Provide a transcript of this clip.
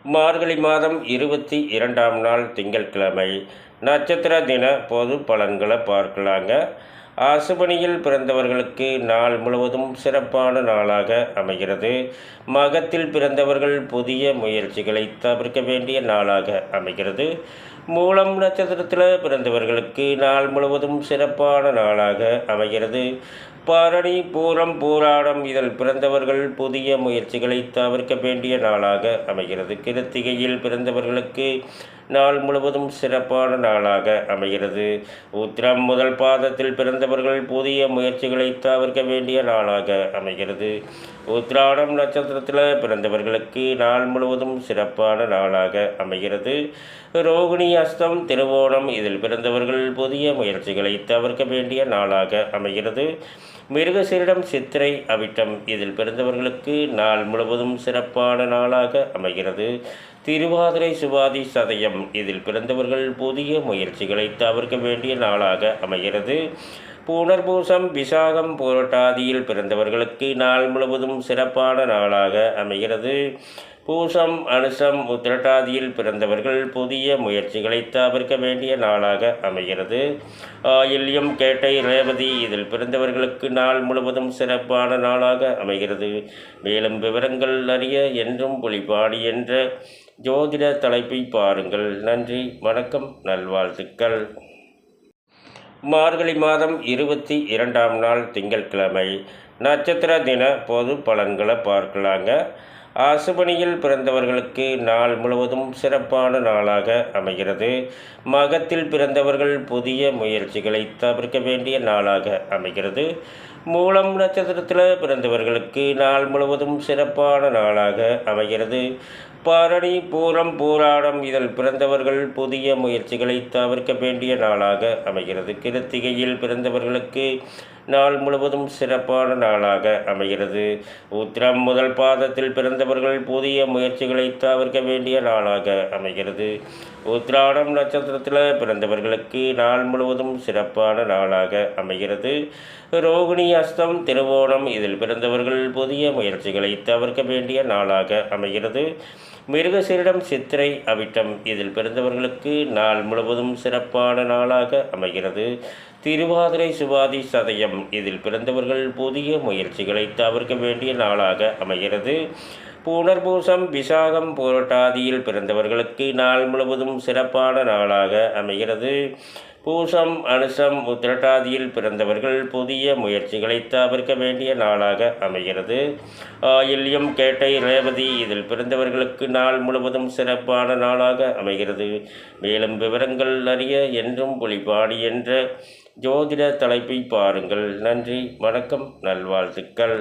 மார்கழி மாதம் 22ஆம் நாள் திங்கட்கிழமை நட்சத்திர தின பொது பலன்களை பார்க்கலாங்க. ஆசுபனியில் பிறந்தவர்களுக்கு நாள் முழுவதும் சிறப்பான நாளாக அமைகிறது. மகத்தில் பிறந்தவர்கள் புதிய முயற்சிகளை தவிர்க்க வேண்டிய நாளாக அமைகிறது. மூலம் நட்சத்திரத்தில் பிறந்தவர்களுக்கு நாள் முழுவதும் சிறப்பான நாளாக அமைகிறது. பரணி, பூரம், பூராடம் இதில் பிறந்தவர்கள் புதிய முயற்சிகளை தவிர்க்க வேண்டிய நாளாக அமைகிறது. கிருத்திகையில் பிறந்தவர்களுக்கு நாள் முழுவதும் சிறப்பான நாளாக அமைகிறது. உத்திரம் முதல் பாதத்தில் பிறந்தவர்கள் புதிய முயற்சிகளை தவிர்க்க வேண்டிய நாளாக அமைகிறது. உத்திராடம் நட்சத்திரத்தில் பிறந்தவர்களுக்கு நாள் முழுவதும் சிறப்பான நாளாக அமைகிறது. ரோகிணி, அஸ்தம், திருவோணம் இதில் பிறந்தவர்கள் புதிய முயற்சிகளை தவிர்க்க வேண்டிய நாளாக அமைகிறது. மிருகசீரிடம், சித்திரை, அவிட்டம் இதில் பிறந்தவர்களுக்கு நாள் முழுவதும் சிறப்பான நாளாக அமைகிறது. திருவாதிரை, சுவாதி, சதயம் இதில் பிறந்தவர்கள் புதிய முயற்சிகளை தவிர்க்க வேண்டிய நாளாக அமைகிறது. புனர்பூசம், விசாகம், புரட்டாதியில் பிறந்தவர்களுக்கு நாள் முழுவதும் சிறப்பான நாளாக அமைகிறது. பூசம், அனுசம், உத்திரட்டாதியில் பிறந்தவர்கள் புதிய முயற்சிகளை தவிர்க்க வேண்டிய நாளாக அமைகிறது. ஆயில்யம், கேட்டை, ரேவதி இதில் பிறந்தவர்களுக்கு நாள் முழுவதும் சிறப்பான நாளாக அமைகிறது. மேலும் விவரங்கள் அறிய என்றும் புலிபாடி என்ற ஜோதிட தலைப்பை பாருங்கள். நன்றி, வணக்கம், நல்வாழ்த்துக்கள். மார்கழி மாதம் 22ஆம் நாள் திங்கட்கிழமை நட்சத்திர தின பொது பலன்களை பார்க்கலாங்க. ஆசுபனியில் பிறந்தவர்களுக்கு நாள் முழுவதும் சிறப்பான நாளாக அமைகிறது. மகத்தில் பிறந்தவர்கள் புதிய முயற்சிகளை தவிர்க்க வேண்டிய நாளாக அமைகிறது. மூலம் நட்சத்திரத்தில் பிறந்தவர்களுக்கு நாள் முழுவதும் சிறப்பான நாளாக அமைகிறது. பரணி, பூரம், பூராடம் இதில் பிறந்தவர்கள் புதிய முயற்சிகளை தவிர்க்க வேண்டிய நாளாக அமைகிறது. கிருத்திகையில் பிறந்தவர்களுக்கு நாள் முழுவதும் சிறப்பான நாளாக அமைகிறது. உத்திரம் முதல் பாதத்தில் பிறந்தவர்கள் புதிய முயற்சிகளை தவிர்க்க வேண்டிய நாளாக அமைகிறது. உத்திராடம் நட்சத்திரத்தில் பிறந்தவர்களுக்கு நாள் முழுவதும் சிறப்பான நாளாக அமைகிறது. ரோகிணி, அஸ்தம், திருவோணம் இதில் பிறந்தவர்கள் புதிய முயற்சிகளை தவிர்க்க வேண்டிய நாளாக அமைகிறது. மிருகசீரிடம், சித்திரை, அவிட்டம் இதில் பிறந்தவர்களுக்கு நாள் முழுவதும் சிறப்பான நாளாக அமைகிறது. திருவாதிரை, சுவாதி, சதயம் இதில் பிறந்தவர்கள் புதிய முயற்சிகளை தவிர்க்க வேண்டிய நாளாக அமைகிறது. புனர்பூசம், விசாகம், புரட்டாதியில் பிறந்தவர்களுக்கு நாள் முழுவதும் சிறப்பான நாளாக அமைகிறது. பூசம், அனுசம், உத்திரட்டாதியில் பிறந்தவர்கள் புதிய முயற்சிகளை தவிர்க்க வேண்டிய நாளாக அமைகிறது. ஆயில்யம், கேட்டை, ரேவதி இதில் பிறந்தவர்களுக்கு நாள் முழுவதும் சிறப்பான நாளாக அமைகிறது. மேலும் விவரங்கள் அறிய என்றும் புலிபாடி என்ற ஜோதிட தலைப்பை பாருங்கள். நன்றி, வணக்கம், நல்வாழ்த்துக்கள்.